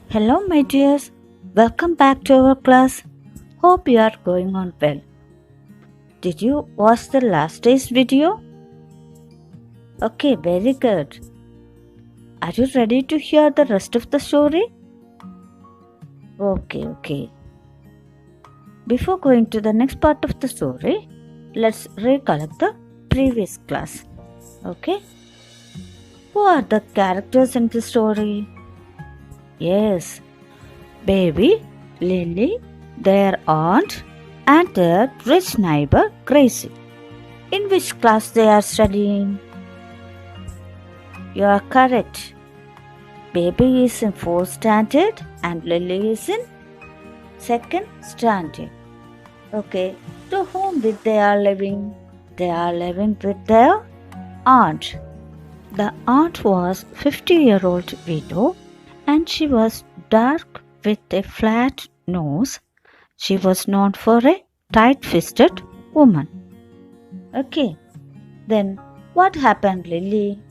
Hello, my dears. Welcome back to our class. Hope you are going on well. Did you watch the last day's video? Okay, very good. Are you ready to hear the rest of the story? Okay. Before going to the next part of the story, let's recollect the previous class. Okay? Who are the characters in the story? Yes, Baby, Lily, their aunt, and their rich neighbor Gracie. In which class they are studying? You are correct. Baby is in 4th standard and Lily is in 2nd standard. Okay, to whom with they are living? They are living with their aunt. The aunt was 50-year-old widow and she was dark with a flat nose. She was known for a tight-fisted woman. Okay, then what happened, Lily?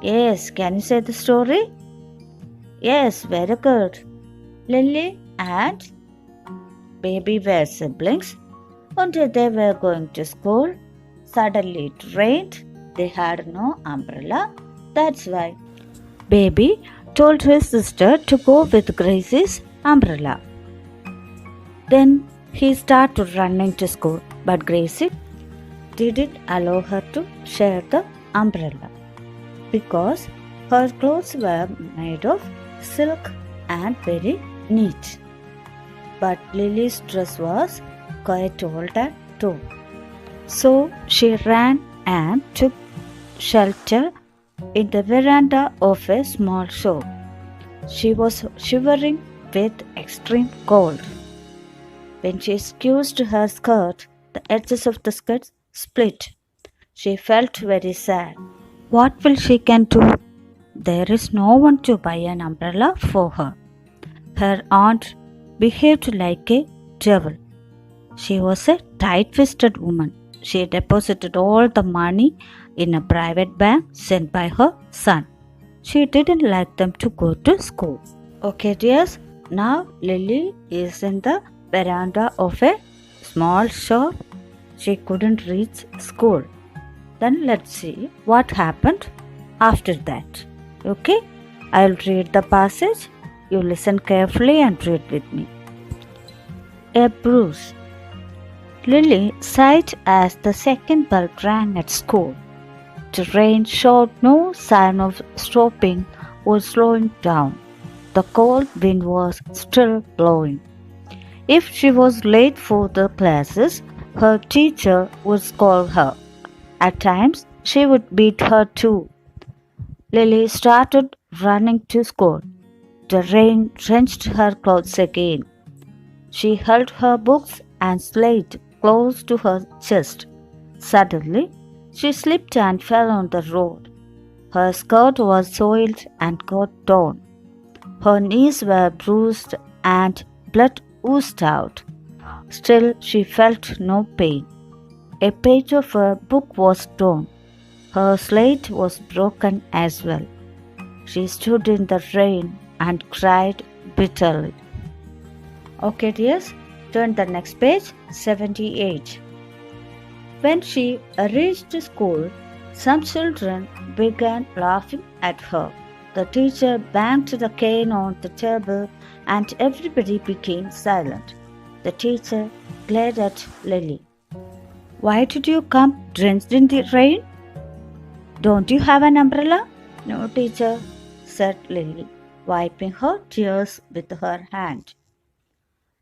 Yes, can you say the story? Yes, very good. Lily and Baby were siblings. One day they were going to school. Suddenly it rained. They had no umbrella. That's why Baby told his sister to go with Gracie's umbrella. Then he started running to school, but Gracie didn't allow her to share the umbrella because her clothes were made of silk and very neat. But Lily's dress was quite old and torn. So she ran and took shelter in the veranda of a small shop. She was shivering with extreme cold. When she squeezed her skirt, the edges of the skirt split. She felt very sad. What will she can do? There is no one to buy an umbrella for her. Her aunt behaved like a devil. She was a tight-fisted woman. She deposited all the money in a private bank sent by her son. She didn't like them to go to school. Okay, dears, now Lily is in the veranda of a small shop. She couldn't reach school. Then let's see what happened after that. Okay, I'll read the passage. You listen carefully and read with me. A bruise. Lily sighed as the second bell rang at school. The rain showed no sign of stopping or slowing down. The cold wind was still blowing. If she was late for the classes, her teacher would scold her. At times, she would beat her too. Lily started running to school. The rain drenched her clothes again. She held her books and slate close to her chest. Suddenly, she slipped and fell on the road. Her skirt was soiled and got torn. Her knees were bruised and blood oozed out. Still, she felt no pain. A page of her book was torn. Her slate was broken as well. She stood in the rain and cried bitterly. Okay, dears, turn the next page, 78. When she reached school, some children began laughing at her. The teacher banged the cane on the table and everybody became silent. The teacher glared at Lily. Why did you come drenched in the rain? Don't you have an umbrella? No, teacher, said Lily, wiping her tears with her hand.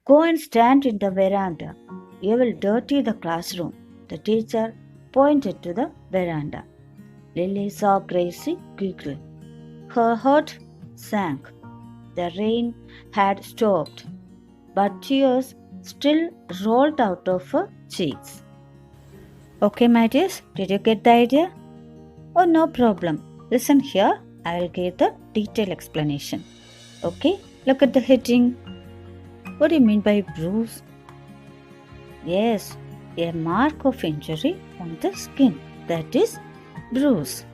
Go and stand in the veranda. You will dirty the classroom. The teacher pointed to the veranda. Lily saw Gracie giggling. Her heart sank. The rain had stopped, but tears still rolled out of her cheeks. Okay, my dears, did you get the idea? Oh, no problem. Listen here, I will give the detailed explanation. Okay, look at the heading. What do you mean by bruise? Yes, a mark of injury on the skin. That is bruise.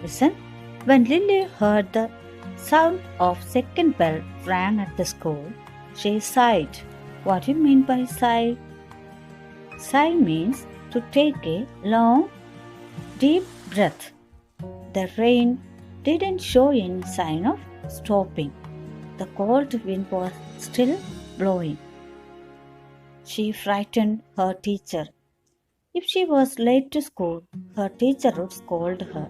Listen, when Lily heard the Sound of second bell rang at the school. She sighed. What do you mean by sigh? Sigh means to take a long, deep breath. The rain didn't show any sign of stopping. The cold wind was still blowing. She frightened her teacher. If she was late to school, her teacher would scold her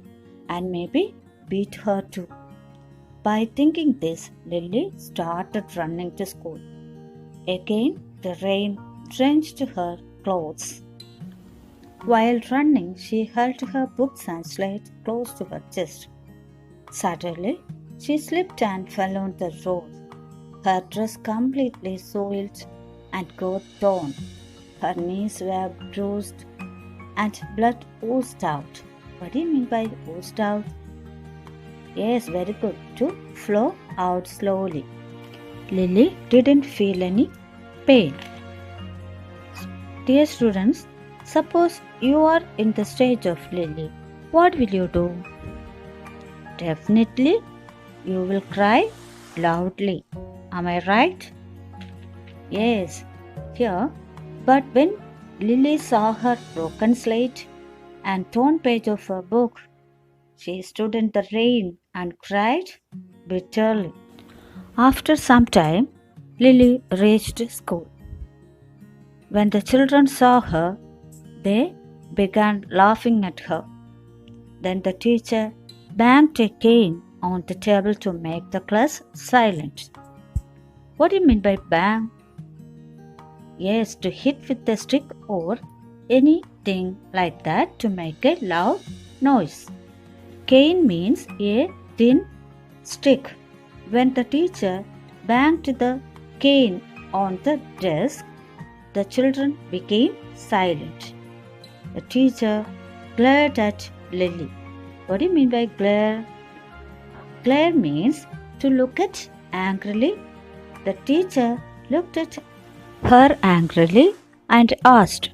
and maybe beat her too. By thinking this, Lily started running to school. Again, the rain drenched her clothes. While running, she held her books and slate close to her chest. Suddenly, she slipped and fell on the road. Her dress completely soiled and got torn. Her knees were bruised and blood oozed out. What do you mean by oozed out? Yes, very good. To flow out slowly. Lily didn't feel any pain. Dear students, suppose you are in the stage of Lily. What will you do? Definitely, you will cry loudly. Am I right? Yes, here. But when Lily saw her broken slate and torn page of her book, she stood in the rain and cried bitterly. After some time, Lily reached school. When the children saw her, they began laughing at her. Then the teacher banged a cane on the table to make the class silent. What do you mean by bang? Yes, to hit with a stick or anything like that to make a loud noise. Cane means a thin stick. When the teacher banged the cane on the desk, the children became silent. The teacher glared at Lily. What do you mean by glare? Glare means to look at angrily. The teacher looked at her angrily and asked,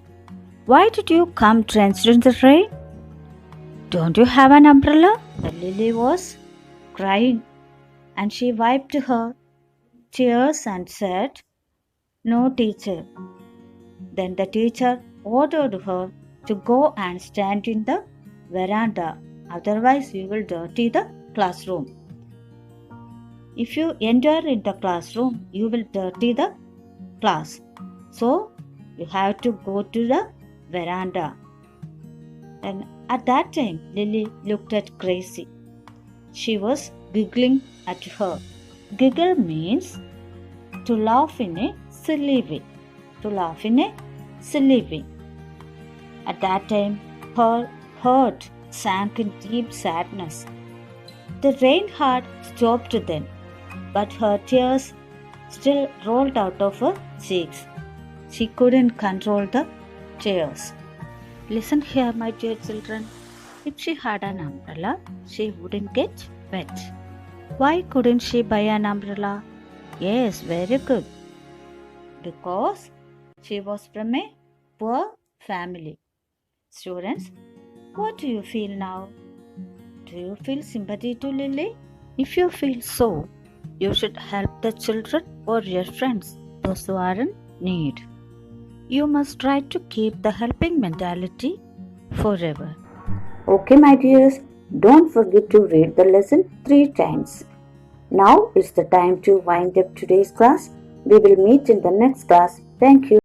"Why did you come drenched in the rain? Don't you have an umbrella?" The Lily was crying and she wiped her tears and said, "No, teacher." Then the teacher ordered her to go and stand in the veranda, otherwise you will dirty the classroom. If you enter in the classroom, you will dirty the class. So you have to go to the veranda. And at that time, Lily looked at Gracie. She was giggling at her. Giggle means to laugh in a silly way. To laugh in a silly way. At that time, her heart sank in deep sadness. The rain had stopped then, but her tears still rolled out of her cheeks. She couldn't control the tears. Listen here, my dear children. If she had an umbrella, she wouldn't get wet. Why couldn't she buy an umbrella? Yes, very good. Because she was from a poor family. Students, what do you feel now? Do you feel sympathy to Lily? If you feel so, you should help the children or your friends, those who are in need. You must try to keep the helping mentality forever. Okay, my dears, don't forget to read the lesson 3 times. Now it's the time to wind up today's class. We will meet in the next class. Thank you.